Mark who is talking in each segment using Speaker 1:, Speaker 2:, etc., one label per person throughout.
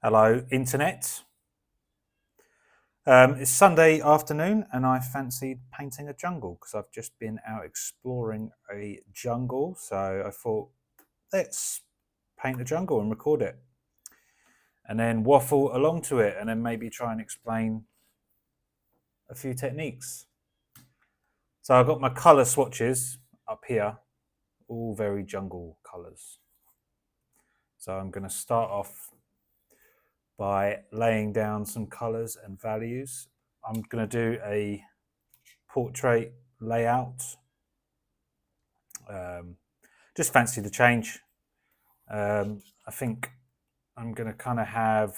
Speaker 1: Hello, Internet. It's Sunday afternoon and I fancied painting a jungle because I've just been out exploring a jungle. So I thought, let's paint a jungle and record it. And then waffle along to it and then maybe try and explain a few techniques. So I've got my colour swatches up here, all very jungle colours. So I'm going to start off by laying down some colours and values. I'm going to do a portrait layout. Just fancy the change. I think I'm going to kind of have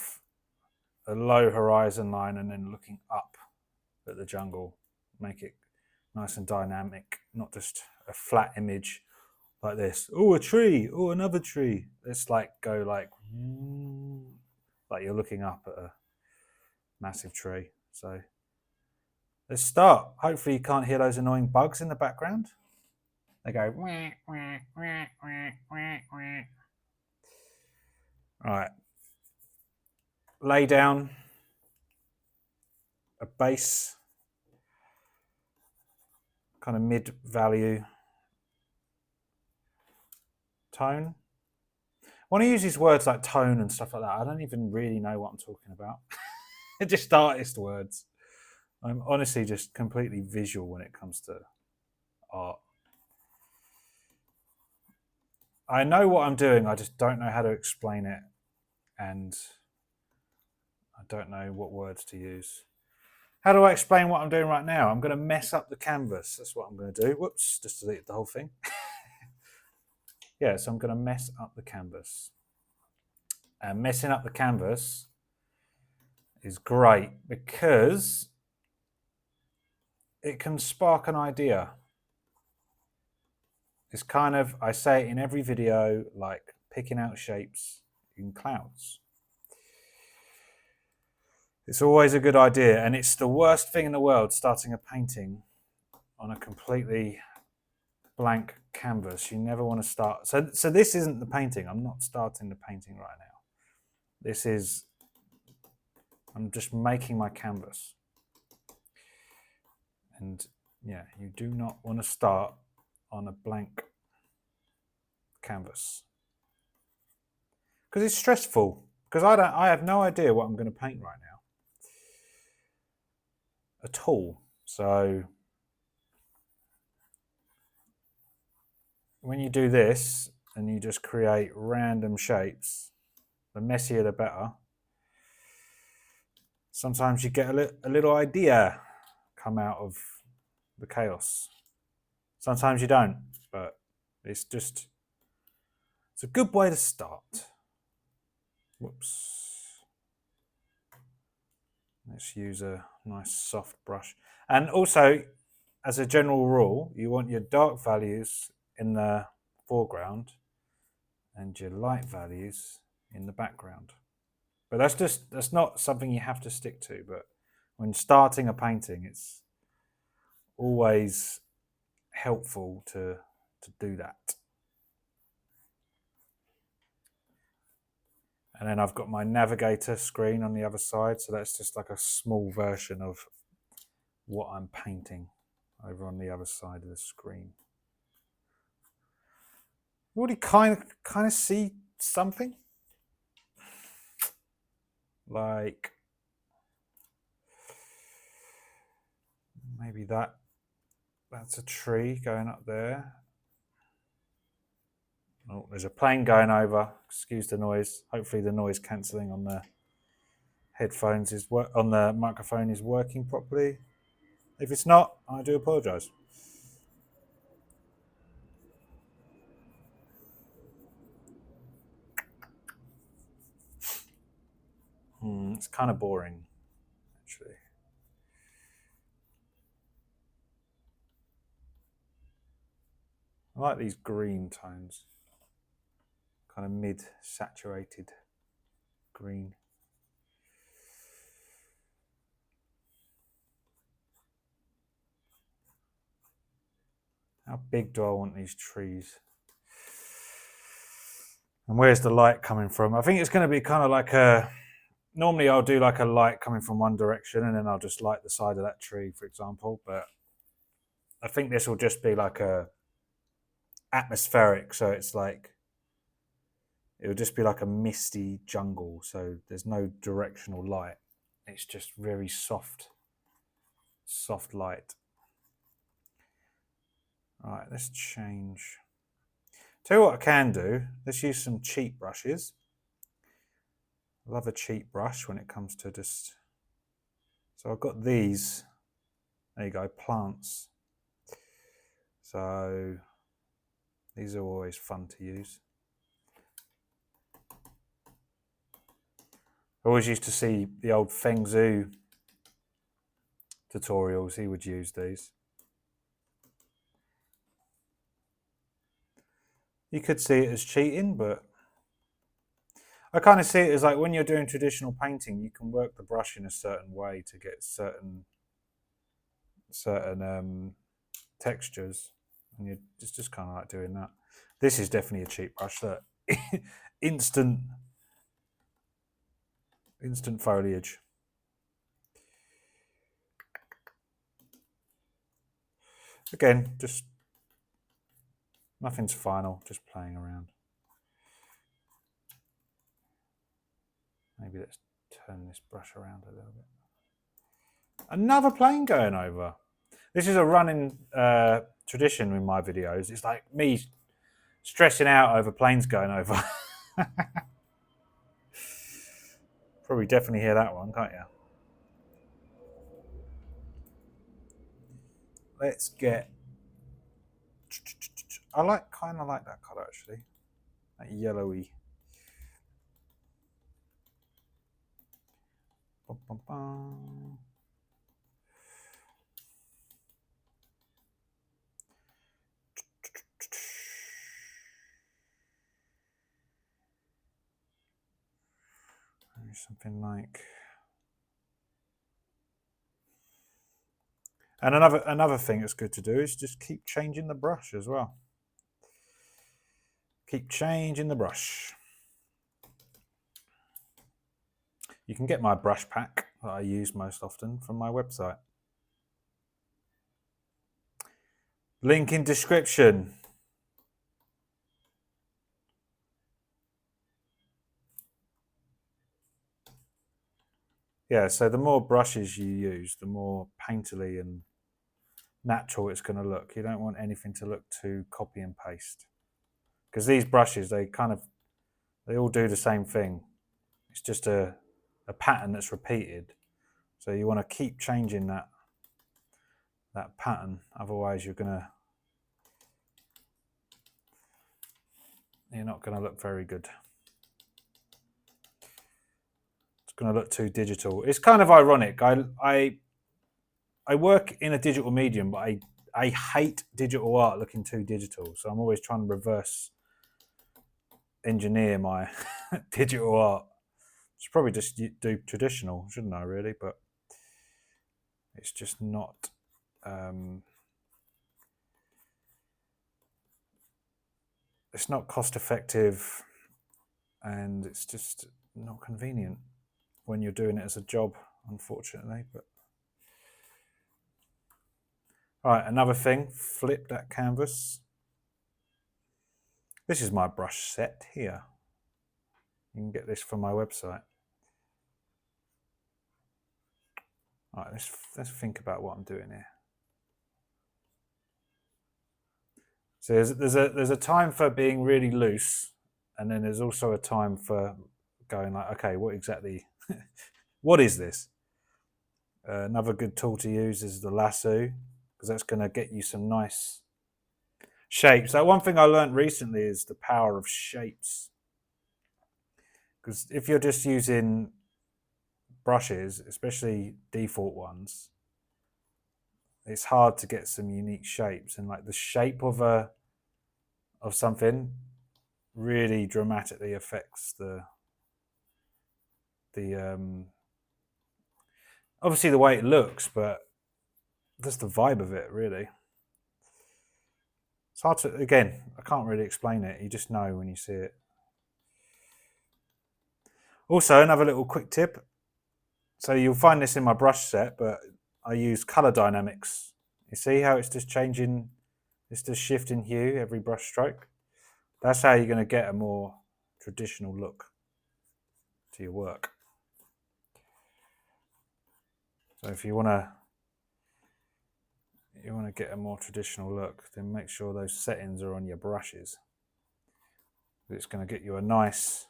Speaker 1: a low horizon line and then looking up at the jungle, make it nice and dynamic, not just a flat image like this. Oh, a tree. Oh, another tree. Let's go like you're looking up at a massive tree. So let's start. Hopefully you can't hear those annoying bugs in the background. They go. All right. Lay down a base, kind of mid-value tone. When I use these words like tone and stuff like that, I don't even really know what I'm talking about. They're just artist words. I'm honestly just completely visual when it comes to art. I know what I'm doing, I just don't know how to explain it, and I don't know what words to use. How do I explain what I'm doing right now? I'm going to mess up the canvas. That's what I'm going to do. Whoops, just delete the whole thing. Yeah, so I'm going to mess up the canvas. And messing up the canvas is great because it can spark an idea. It's kind of, I say it in every video, like picking out shapes in clouds. It's always a good idea, and it's the worst thing in the world starting a painting on a completely blank canvas. You never want to start. So this isn't the painting. I'm not starting the painting right now. This is, I'm just making my canvas. And yeah, you do not want to start on a blank canvas because it's stressful. Because I have no idea what I'm going to paint right now at all. So when you do this and you just create random shapes, the messier the better. Sometimes you get a little idea come out of the chaos. Sometimes you don't, but it's a good way to start. Whoops. Let's use a nice soft brush. And also, as a general rule, you want your dark values in the foreground and your light values in the background. But that's not something you have to stick to. But when starting a painting, it's always helpful to do that. And then I've got my navigator screen on the other side, so that's just like a small version of what I'm painting over on the other side of the screen. Already kind of see something like maybe that's a tree going up there. Oh, there's a plane going over. Excuse the noise. Hopefully the noise cancelling on the headphones on the microphone is working properly. If it's not, I do apologise. It's kind of boring, actually. I like these green tones, kind of mid-saturated green. How big do I want these trees? And where's the light coming from? I think it's going to be kind of like a normally I'll do like a light coming from one direction and then I'll just light the side of that tree, for example. But I think this will just be like a atmospheric, so it's like it'll just be like a misty jungle, so there's no directional light. It's just very soft light. All right, let's change. Tell you what I can do. Let's use some cheap brushes. I love a cheap brush when it comes to just. So I've got these. There you go, plants. So these are always fun to use. I always used to see the old Feng Zhu tutorials. He would use these. You could see it as cheating, but I kind of see it as like when you're doing traditional painting, you can work the brush in a certain way to get certain textures, and it's just kind of like doing that. This is definitely a cheap brush. Look, instant foliage. Again, just nothing's final, just playing around. Maybe let's turn this brush around a little bit. Another plane going over. This is a running tradition in my videos. It's like me stressing out over planes going over. Probably definitely hear that one, can't you? Let's get. I kind of like that colour actually, that yellowy. Bum, bum, bum. Maybe something like. And another thing that's good to do is just keep changing the brush as well. Keep changing the brush. You can get my brush pack that I use most often from my website. Link in description. Yeah, so the more brushes you use, the more painterly and natural it's going to look. You don't want anything to look too copy and paste. Because these brushes, they all do the same thing. It's just a pattern that's repeated. So you want to keep changing that pattern. Otherwise you're not going to look very good. It's going to look too digital. It's kind of ironic. I work in a digital medium, but I hate digital art looking too digital. So I'm always trying to reverse engineer my digital art. Should probably just do traditional, shouldn't I? Really, but it's just not. It's not cost effective, and it's just not convenient when you're doing it as a job, unfortunately. But all right, another thing, flip that canvas. This is my brush set here. You can get this from my website. All right, let's think about what I'm doing here. So there's a time for being really loose, and then there's also a time for going like, okay, what exactly, what is this? Another good tool to use is the lasso, because that's going to get you some nice shapes. So one thing I learned recently is the power of shapes. Because if you're just using brushes, especially default ones, it's hard to get some unique shapes, and like the shape of something really dramatically affects the obviously the way it looks, but just the vibe of it really. It's hard to, again, I can't really explain it. You just know when you see it. Also, another little quick tip. So you'll find this in my brush set, but I use color dynamics. You see how it's just changing, it's just shifting hue every brush stroke. That's how you're going to get a more traditional look to your work. So if you want to get a more traditional look, then make sure those settings are on your brushes. It's going to get you a nice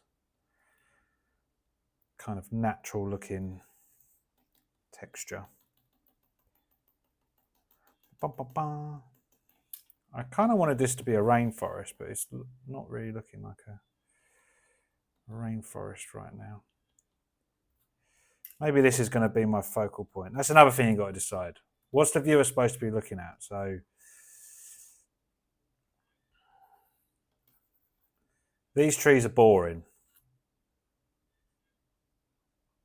Speaker 1: kind of natural looking texture. I kind of wanted this to be a rainforest, but it's not really looking like a rainforest right now. Maybe this is going to be my focal point. That's another thing you've got to decide. What's the viewer supposed to be looking at? So these trees are boring.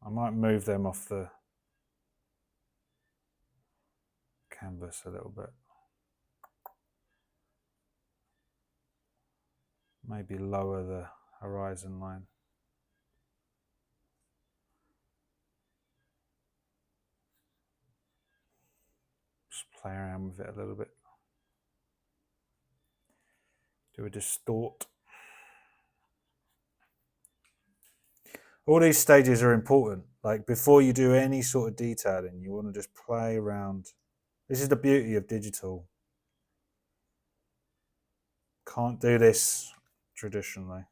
Speaker 1: I might move them off the canvas a little bit. Maybe lower the horizon line. Just play around with it a little bit. Do a distort. All these stages are important. Like before you do any sort of detailing, you want to just play around. This is the beauty of digital. Can't do this traditionally.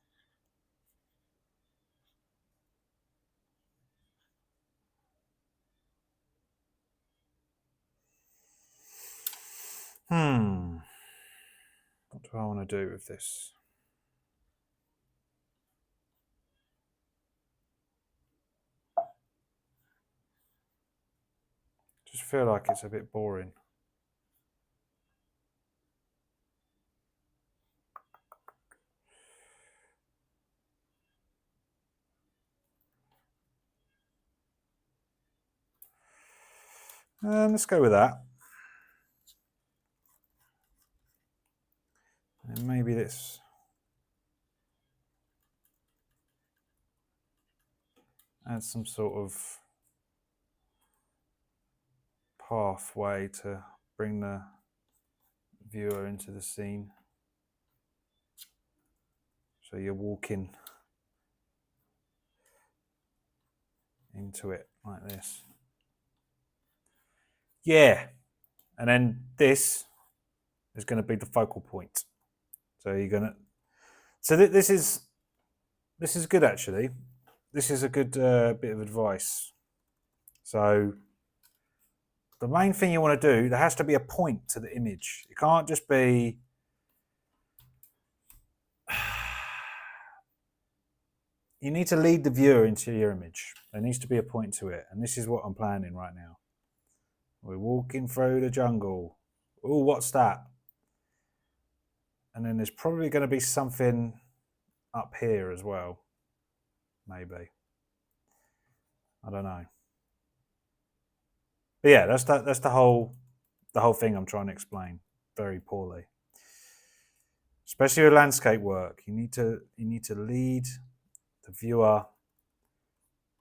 Speaker 1: What do I want to do with this? Just feel like it's a bit boring. Let's go with that. And maybe this. Add some sort of pathway to bring the viewer into the scene. So you're walking into it like this. Yeah. And then this is going to be the focal point. So you're going to. So this is good actually. This is a good bit of advice. So the main thing you want to do, there has to be a point to the image. It can't just be. You need to lead the viewer into your image. There needs to be a point to it, and this is what I'm planning right now. We're walking through the jungle. Oh, what's that? And then there's probably going to be something up here as well. Maybe. I don't know. But yeah, that's the whole thing I'm trying to explain very poorly. Especially with landscape work, you need to lead the viewer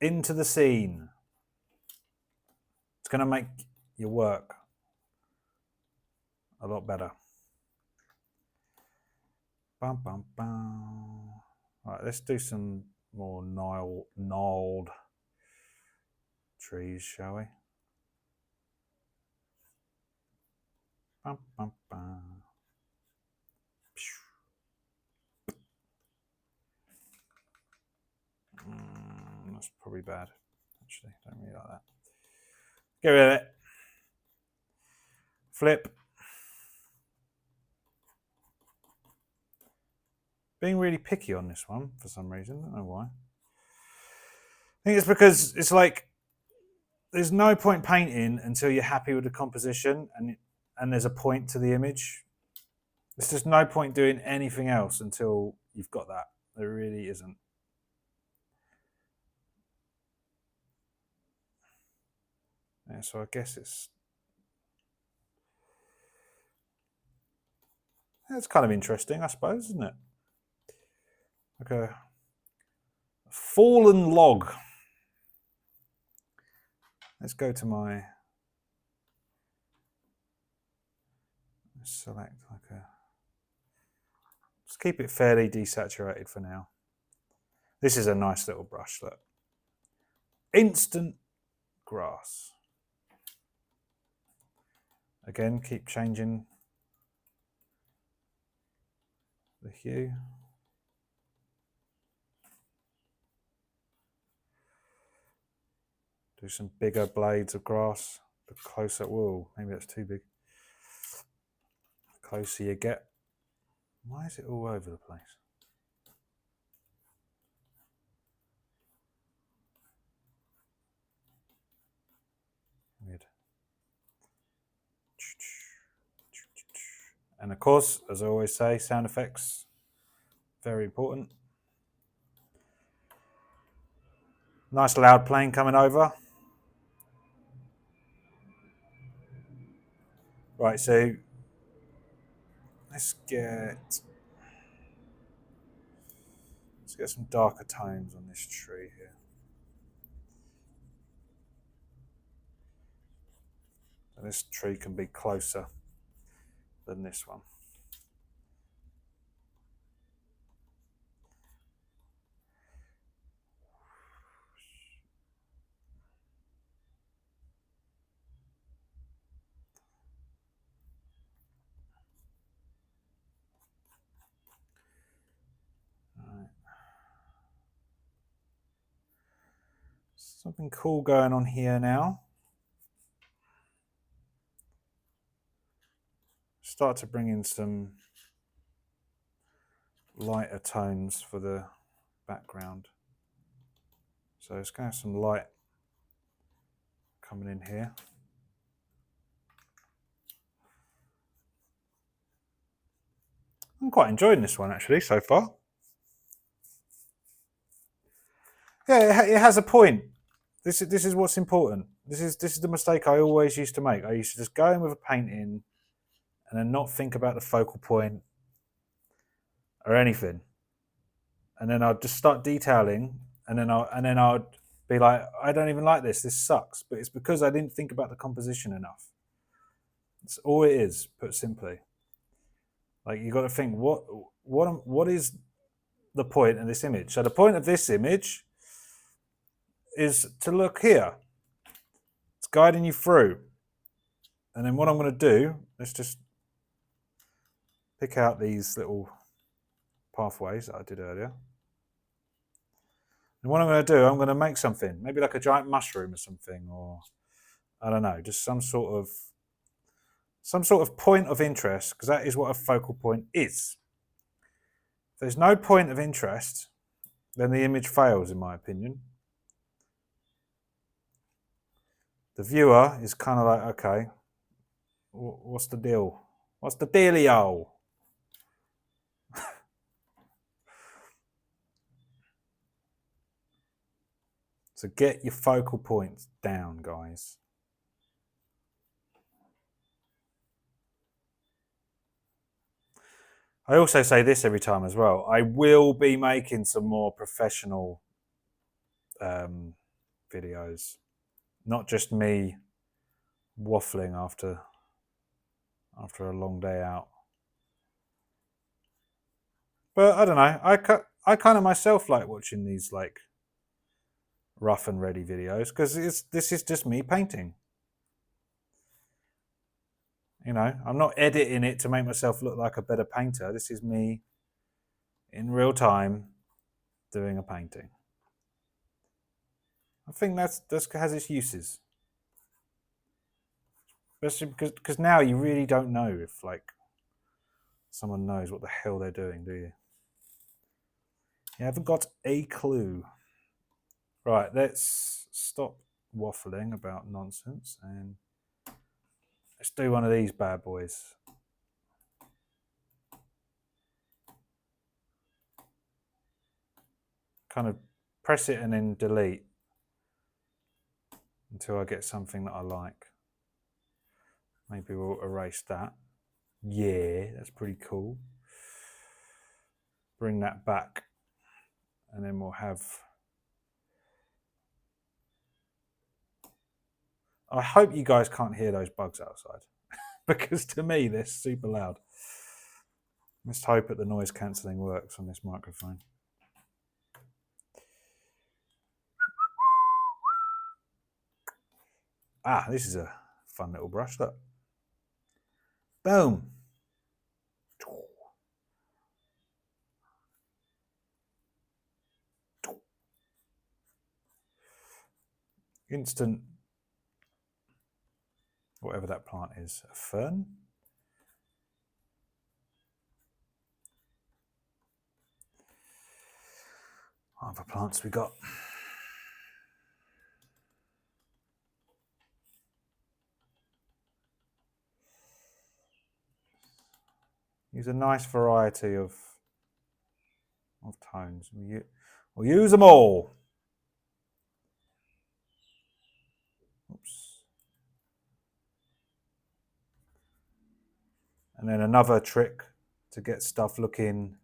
Speaker 1: into the scene. It's going to make your work a lot better. Bum, bum, bum. All right, let's do some more gnarled trees, shall we? Bum, bum, bum. That's probably bad, actually. Don't really like that. Get rid of it. Flip. Being really picky on this one for some reason. I don't know why. I think it's because it's like there's no point painting until you're happy with the composition and there's a point to the image. There's just no point doing anything else until you've got that. There really isn't. Yeah, so I guess it's kind of interesting, I suppose, isn't it? Like a fallen log. Let's go to my, select like a, let's keep it fairly desaturated for now. This is a nice little brush, look. Instant grass. Again, keep changing the hue. Do some bigger blades of grass. The closer, whoa, maybe that's too big. The closer you get. Why is it all over the place? Weird. And of course, as I always say, sound effects, very important. Nice loud plane coming over. Right, so let's get some darker tones on this tree here. And this tree can be closer than this one. Something cool going on here now. Start to bring in some lighter tones for the background. So it's going to have some light coming in here. I'm quite enjoying this one actually so far. Yeah, it has a point. This is what's important. This is the mistake I always used to make. I used to just go in with a painting and then not think about the focal point or anything. And then I'd just start detailing, and then I'd be like, I don't even like this. This sucks. But it's because I didn't think about the composition enough. That's all it is, put simply. Like you got to think what is the point of this image? So the point of this image is to look here. It's guiding you through. And then what I'm going to do, let's just pick out these little pathways that I did earlier. And what I'm going to do, I'm going to make something, maybe like a giant mushroom or something, or I don't know, just some sort of point of interest, because that is what a focal point is. If there's no point of interest, then the image fails, in my opinion. The viewer is kind of like, okay, what's the deal? What's the dealio? So get your focal points down, guys. I also say this every time as well. I will be making some more professional videos, not just me waffling after a long day out. But I don't know. I kind of myself like watching these like rough and ready videos because this is just me painting. You know, I'm not editing it to make myself look like a better painter. This is me in real time doing a painting. I think that has its uses. Especially because now you really don't know if like someone knows what the hell they're doing, do you? You haven't got a clue. Right, let's stop waffling about nonsense and let's do one of these bad boys. Kind of press it and then delete until I get something that I like. Maybe we'll erase that. Yeah, that's pretty cool. Bring that back and then we'll have I hope you guys can't hear those bugs outside because to me they're super loud. Let's hope that the noise cancelling works on this microphone. Ah, this is a fun little brush, look. Boom. Instant, whatever that plant is, a fern? What other plants we got? Use a nice variety of tones. We'll use them all. Oops. And then another trick to get stuff looking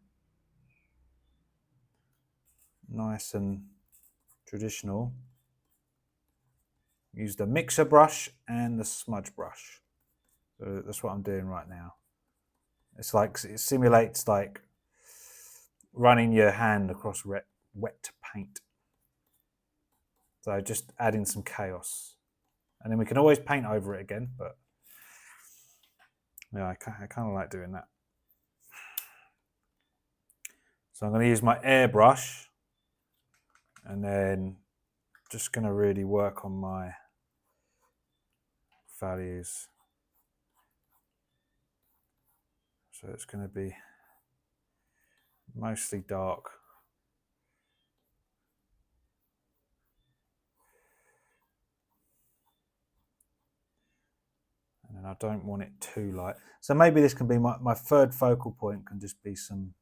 Speaker 1: nice and traditional. Use the mixer brush and the smudge brush. So that's what I'm doing right now. It's like, it simulates like running your hand across wet paint. So just adding some chaos. And then we can always paint over it again, but yeah, I kind of like doing that. So I'm going to use my airbrush and then just going to really work on my values. So it's going to be mostly dark. And then I don't want it too light. So maybe this can be my third focal point, can just be some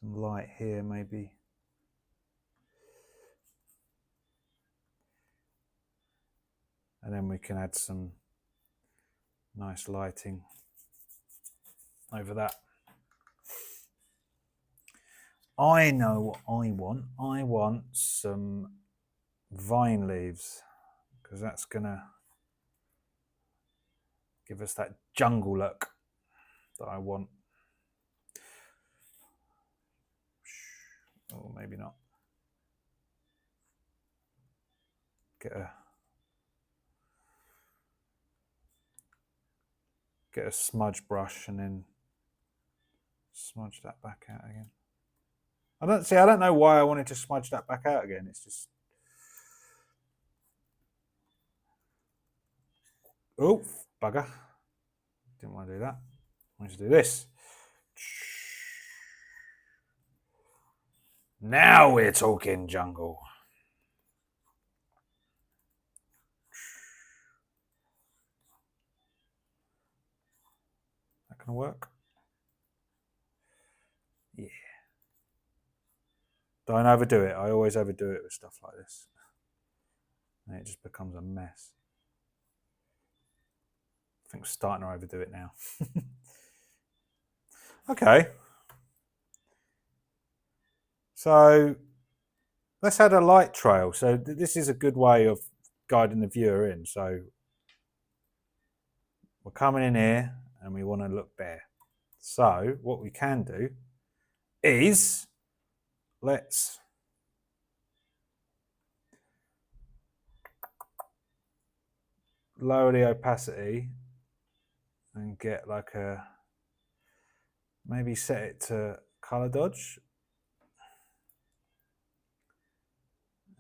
Speaker 1: light here maybe. And then we can add some nice lighting over that. I know what I want. I want some vine leaves because that's gonna give us that jungle look that I want. Or maybe not. Get a smudge brush and then smudge that back out again. I don't know why I wanted to smudge that back out again. It's just, oh, bugger. Didn't want to do that. I wanted to do this. Now we're talking jungle. That gonna work? Yeah. Don't overdo it. I always overdo it with stuff like this. And it just becomes a mess. I think we're starting to overdo it now. Okay. So let's add a light trail. So this is a good way of guiding the viewer in. So we're coming in here and we want to look there. So what we can do is let's lower the opacity and get like a, maybe set it to color dodge.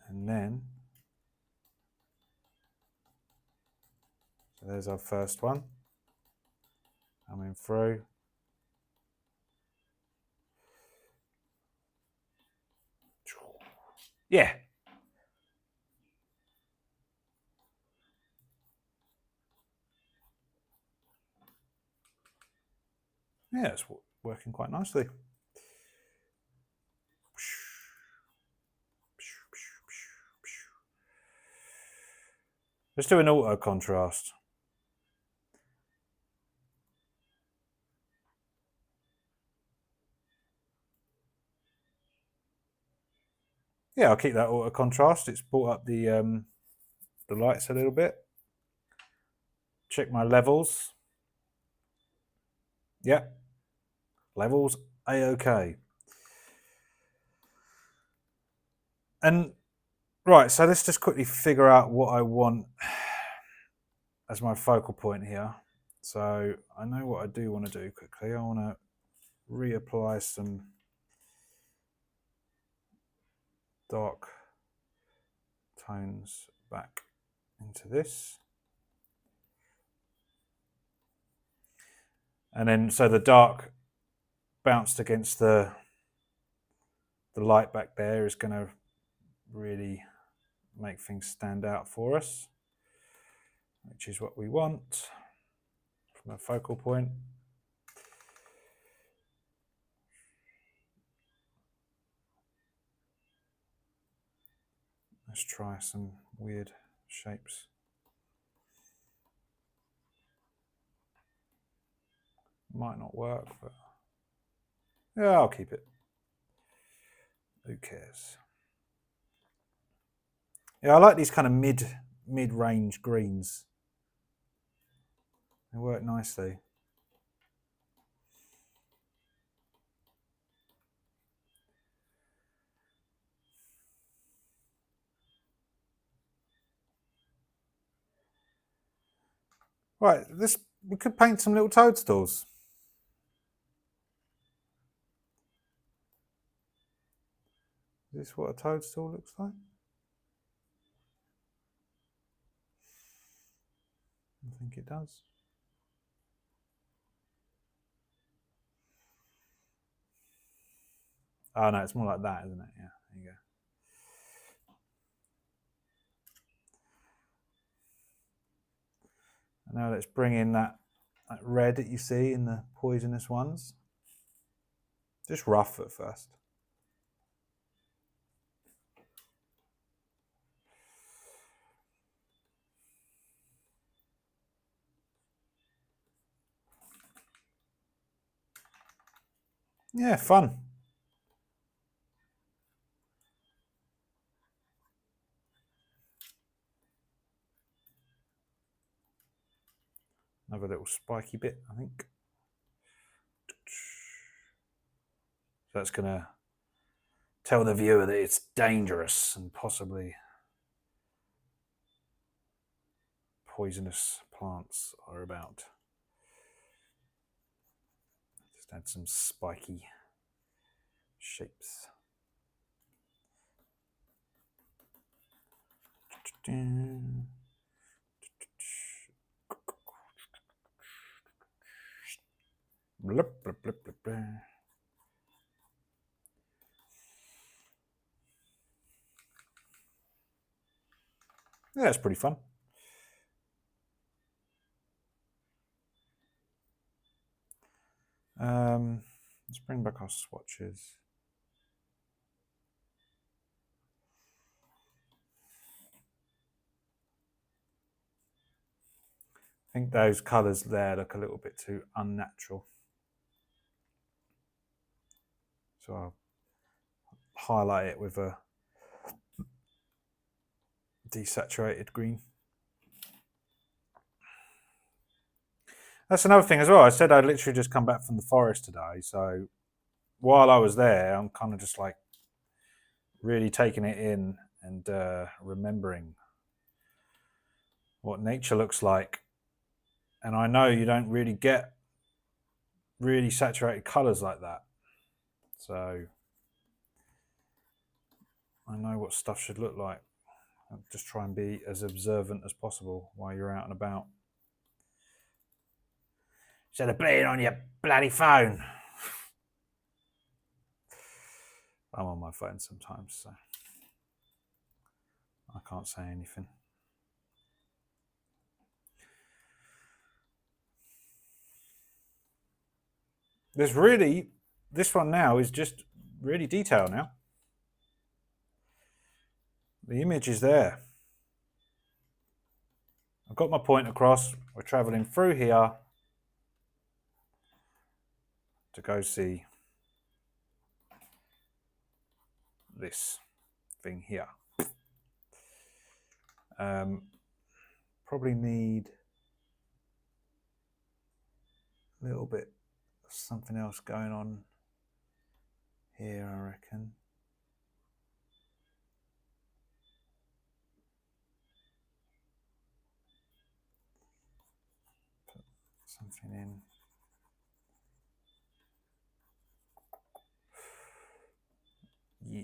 Speaker 1: And then, so there's our first one coming through. Yeah. Yeah, it's working quite nicely. Let's do an auto contrast. Yeah, I'll keep that auto contrast. It's brought up the the lights a little bit. Check my levels. Yep. Levels A-OK. And right, so let's just quickly figure out what I want as my focal point here. So I know what I do want to do quickly. I want to reapply some dark tones back into this. And then so the dark bounced against the light back there is going to really make things stand out for us, which is what we want from a focal point. Let's try some weird shapes. Might not work, but yeah, I'll keep it. Who cares? Yeah, I like these kind of mid-range greens. They work nicely. Right, we could paint some little toadstools. Is this what a toadstool looks like? I think it does. Oh no, it's more like that, isn't it? Yeah, there you go. And now let's bring in that red that you see in the poisonous ones. Just rough at first. Yeah, fun. Another little spiky bit, I think. So that's going to tell the viewer that it's dangerous and possibly poisonous plants are about. Just add some spiky shapes. Blup, blup, blup, blup, blup. Yeah, it's pretty fun. Let's bring back our swatches. I think those colours there look a little bit too unnatural. So I'll highlight it with a desaturated green. That's another thing as well. I said I'd literally just come back from the forest today. So while I was there, I'm kind of just like really taking it in and remembering what nature looks like. And I know you don't really get really saturated colours like that. So I know what stuff should look like. I'll just try and be as observant as possible while you're out and about. Instead of playing on your bloody phone. I'm on my phone sometimes, so I can't say anything. This one now is just really detailed now. The image is there. I've got my point across. We're traveling through here to go see this thing here. probably need a little bit of something else going on here, I reckon. Put something in. Yeah.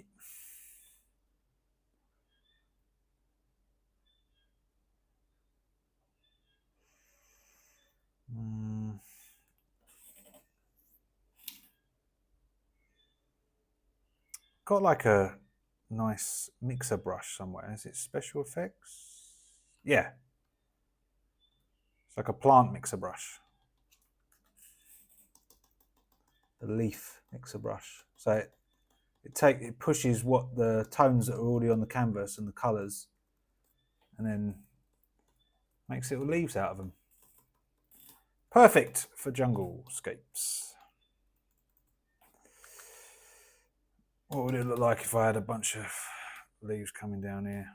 Speaker 1: Got like a nice mixer brush somewhere. Is it special effects? Yeah. It's like a plant mixer brush. The leaf mixer brush. So it pushes what the tones that are already on the canvas and the colours, and then makes little leaves out of them. Perfect for jungle scapes. What would it look like if I had a bunch of leaves coming down here?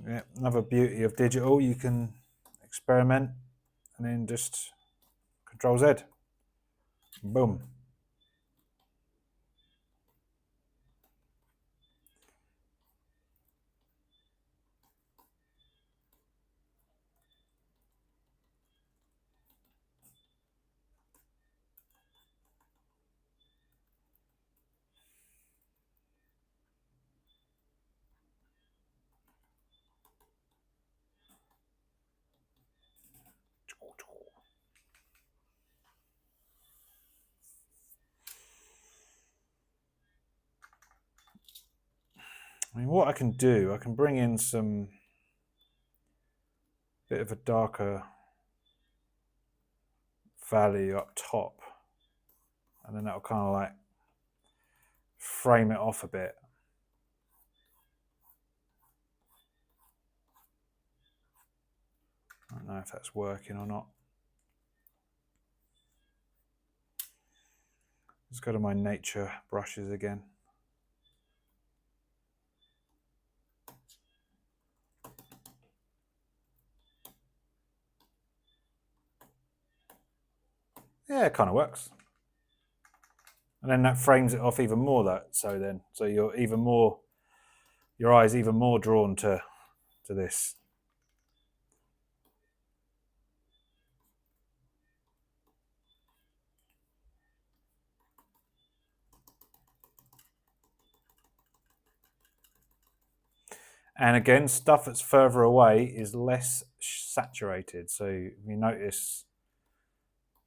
Speaker 1: Yeah, another beauty of digital, you can experiment and then just Control Z. Boom. I mean, what I can do, I can bring in some bit of a darker value up top, and then that'll kind of like frame it off a bit. I don't know if that's working or not. Let's go to my nature brushes again. Yeah, it kind of works. And then that frames it off even more. So you're even more, your eye's even more drawn to this. And again, stuff that's further away is less saturated. So you notice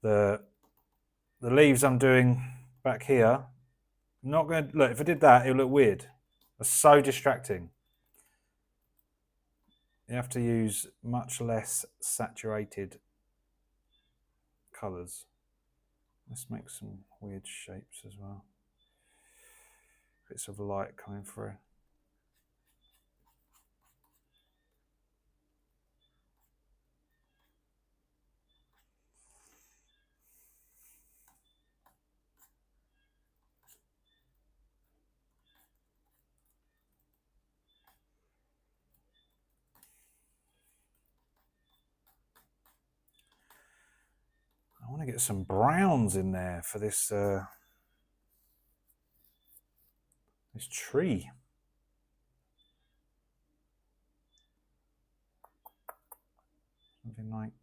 Speaker 1: the leaves I'm doing back here, I'm not going to look, if I did that, it would look weird. It's so distracting. You have to use much less saturated colours. Let's make some weird shapes as well. Bits of light coming through. I want to get some browns in there for this this tree. Something like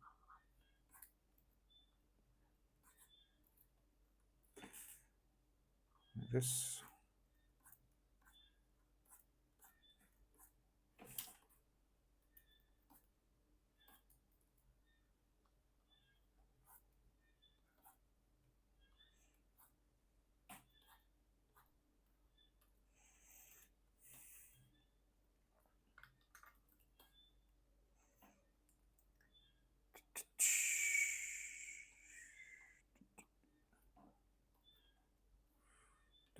Speaker 1: this.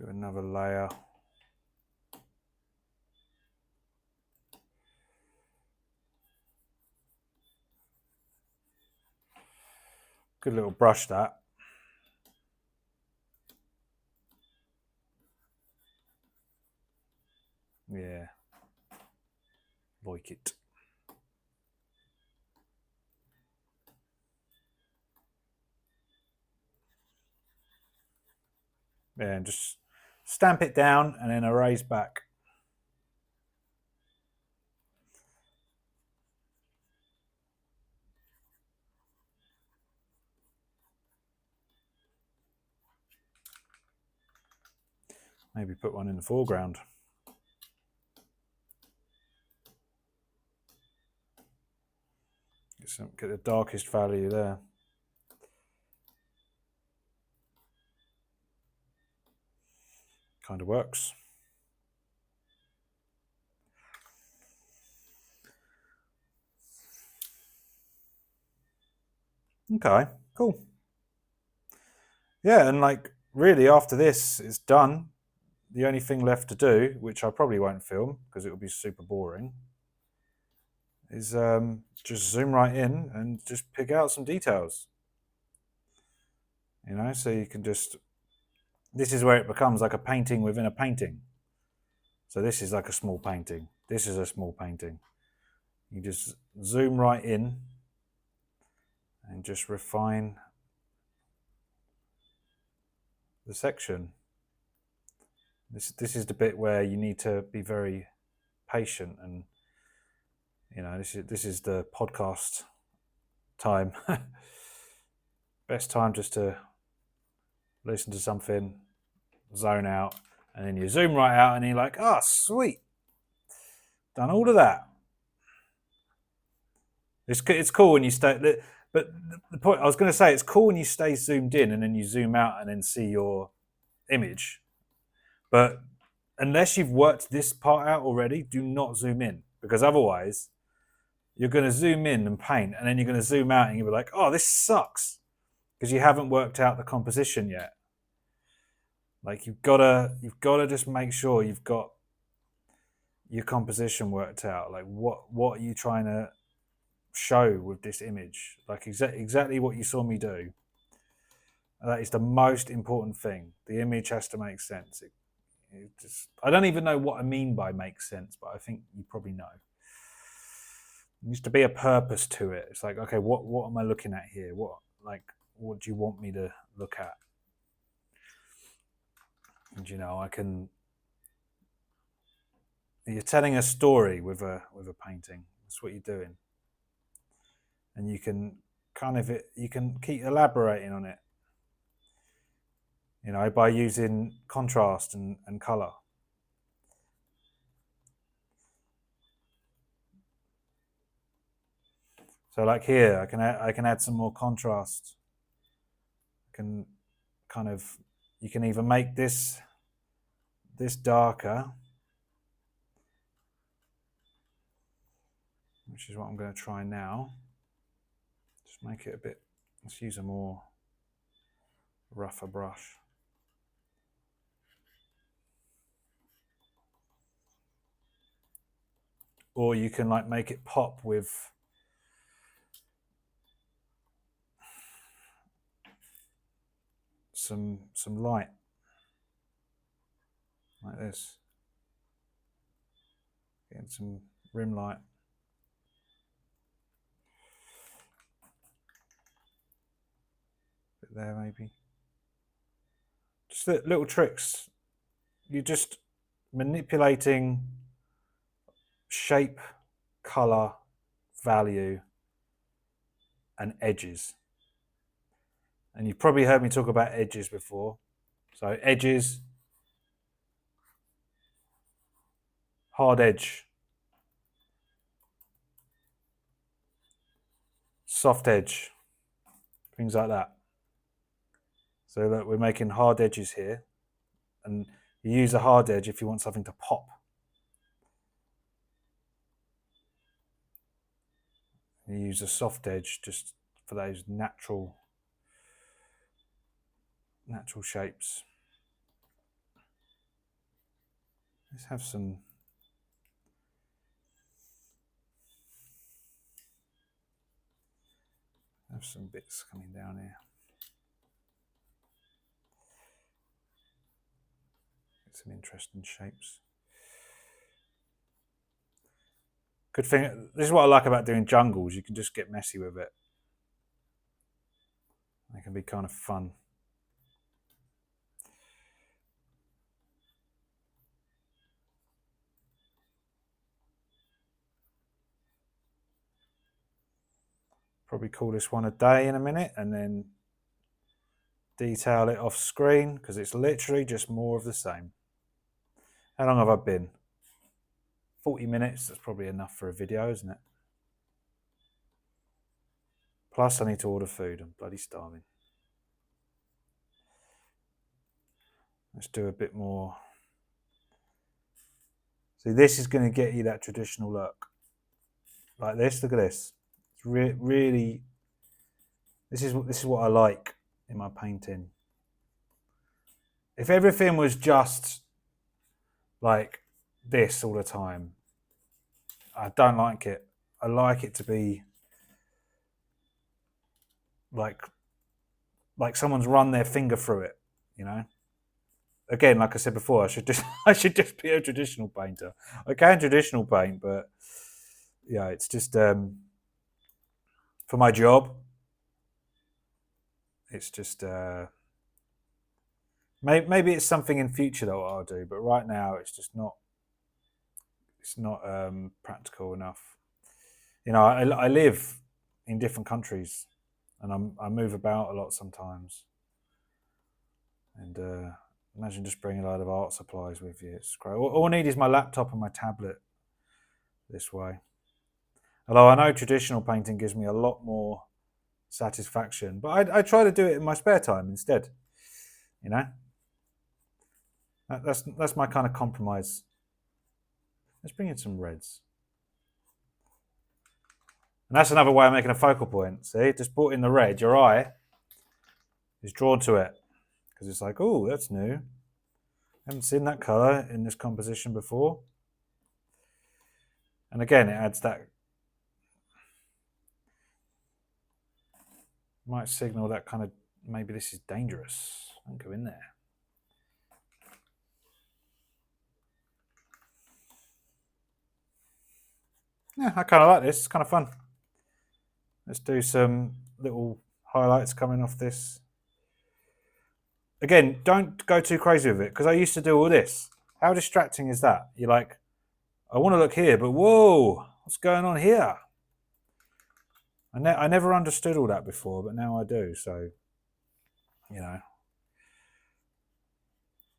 Speaker 1: Do another layer. Good little brush that. like it. Yeah, and just stamp it down and then erase back. Maybe put one in the foreground. Get the darkest value there. Kind of works. Okay, cool. Yeah, and like really after this is done, the only thing left to do, which I probably won't film because it will be super boring, is just zoom right in and just pick out some details. You know, so you can just, this is where it becomes like a painting within a painting. So this is like a small painting. This is a small painting. You just zoom right in and just refine the section. This is the bit where you need to be very patient, and you know, this is the podcast time. Best time just to listen to something, zone out, and then you zoom right out and you're like, oh sweet, done all of that. It's cool when you stay, but the point I was going to say, it's cool when you stay zoomed in and then you zoom out and then see your image. But unless you've worked this part out already, do not zoom in, because otherwise you're going to zoom in and paint and then you're going to zoom out and you'll be like, oh, this sucks, because you haven't worked out the composition yet. Like you've got to just make sure you've got your composition worked out. Like what are you trying to show with this image? Like exactly what you saw me do. That is the most important thing. The image has to make sense. I don't even know what I mean by make sense, but I think you probably know. There needs to be a purpose to it. It's like, okay, what am I looking at here? What do you want me to look at? And you know, you're telling a story with a painting. That's what you're doing. And you can you can keep elaborating on it, you know, by using contrast and color. So like here, I can add some more contrast. I can kind of, you can either make this darker, which is what I'm going to try now. Just make it a bit, let's use a more rougher brush. Or you can like make it pop with some light, like this. Getting some rim light. Bit there maybe. Just little tricks. You're just manipulating shape, color, value, and edges. And you've probably heard me talk about edges before. So edges, hard edge, soft edge, things like that. So that we're making hard edges here, and you use a hard edge if you want something to pop. You use a soft edge just for those natural shapes. Let's have some bits coming down here. Get some interesting shapes. Good thing. This is what I like about doing jungles. You can just get messy with it. It can be kind of fun. Probably call this one a day in a minute and then detail it off screen because it's literally just more of the same. How long have I been? 40 minutes. That's probably enough for a video, isn't it? Plus, I need to order food. I'm bloody starving. Let's do a bit more. See, this is going to get you that traditional look. Like this. Look at this. It's really. This is what I like in my painting. If everything was just like this all the time, I don't like it. I like it to be like someone's run their finger through it, you know. Again, like I said before, I should just be a traditional painter. I can traditional paint, but yeah, it's just for my job. It's just maybe it's something in future that I'll do, but right now it's just not. It's not practical enough. You know, I live in different countries, and I move about a lot sometimes. And imagine just bringing a load of art supplies with you. It's great. All I need is my laptop and my tablet this way. Although I know traditional painting gives me a lot more satisfaction, but I try to do it in my spare time instead. You know, that's my kind of compromise. Let's bring in some reds. And that's another way of making a focal point. See, just brought in the red, your eye is drawn to it. Because it's like, oh, that's new. I haven't seen that colour in this composition before. And again, it adds that, might signal that kind of, maybe this is dangerous. Don't go in there. Yeah, I kind of like this. It's kind of fun. Let's do some little highlights coming off this. Again, don't go too crazy with it because I used to do all this. How distracting is that? You're like, I want to look here, but whoa, what's going on here? I never understood all that before, but now I do. So, you know.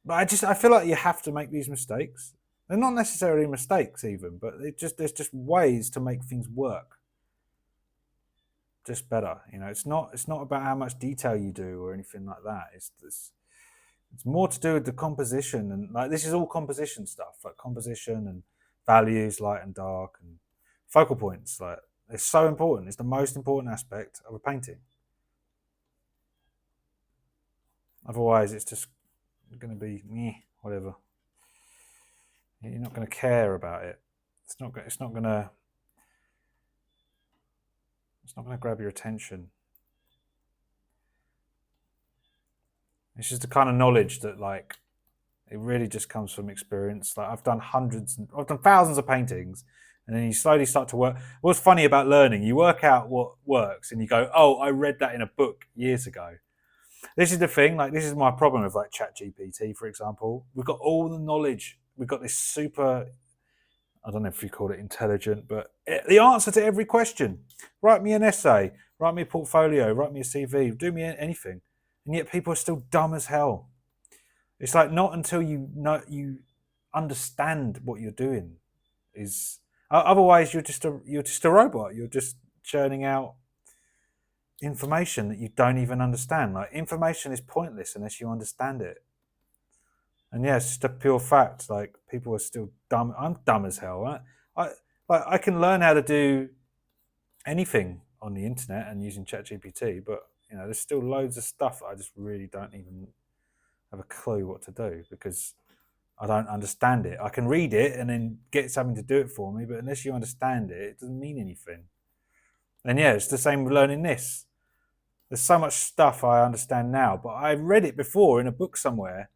Speaker 1: But I feel like you have to make these mistakes. They're not necessarily mistakes even, but there's just ways to make things work. Just better, you know. It's not about how much detail you do or anything like that. It's more to do with the composition, and like this is all composition stuff, like composition and values, light and dark, and focal points. Like it's so important. It's the most important aspect of a painting. Otherwise, it's just going to be whatever. You're not going to care about it. It's not going to grab your attention. It's just the kind of knowledge that, like, it really just comes from experience. Like I've done thousands of paintings, and then you slowly start to work. What's funny about learning, you work out what works, and you go, "Oh, I read that in a book years ago." This is the thing. Like this is my problem with like ChatGPT, for example. We've got all the knowledge. We've got this super, I don't know if you call it intelligent, but the answer to every question. Write me an essay, write me a portfolio, write me a CV, do me anything. And yet people are still dumb as hell. It's like not until you understand what you're doing is otherwise you're just a robot. You're just churning out information that you don't even understand. Like information is pointless unless you understand it. And yeah, it's just a pure fact. Like people are still dumb. I'm dumb as hell. I can learn how to do anything on the internet and using ChatGPT, but you know, there's still loads of stuff that I just really don't even have a clue what to do because I don't understand it. I can read it and then get something to do it for me, but unless you understand it, it doesn't mean anything. And yeah, it's the same with learning this. There's so much stuff I understand now, but I read it before in a book somewhere,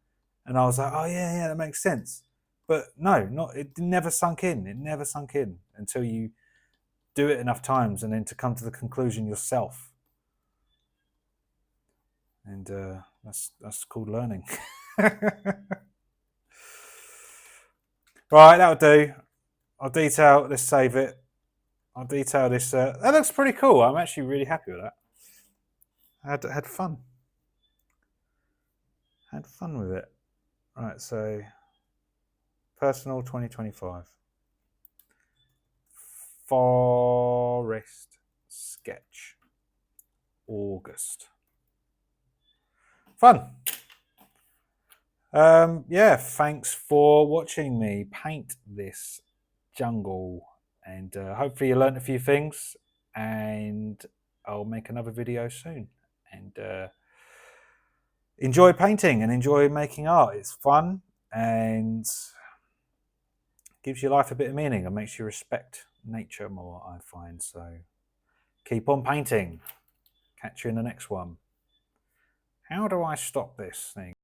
Speaker 1: and I was like, oh yeah, that makes sense. But no, it never sunk in. It never sunk in until you do it enough times and then to come to the conclusion yourself. And that's called learning. Right, that'll do. I'll detail. Let's save it. I'll detail this. That looks pretty cool. I'm actually really happy with that. I had fun. Had fun with it. Right, so personal 2025 forest sketch August. Fun. Yeah, thanks for watching me paint this jungle, and hopefully you learned a few things, and I'll make another video soon. And enjoy painting and enjoy making art. It's fun and gives your life a bit of meaning and makes you respect nature more, I find. So keep on painting. Catch you in the next one. How do I stop this thing?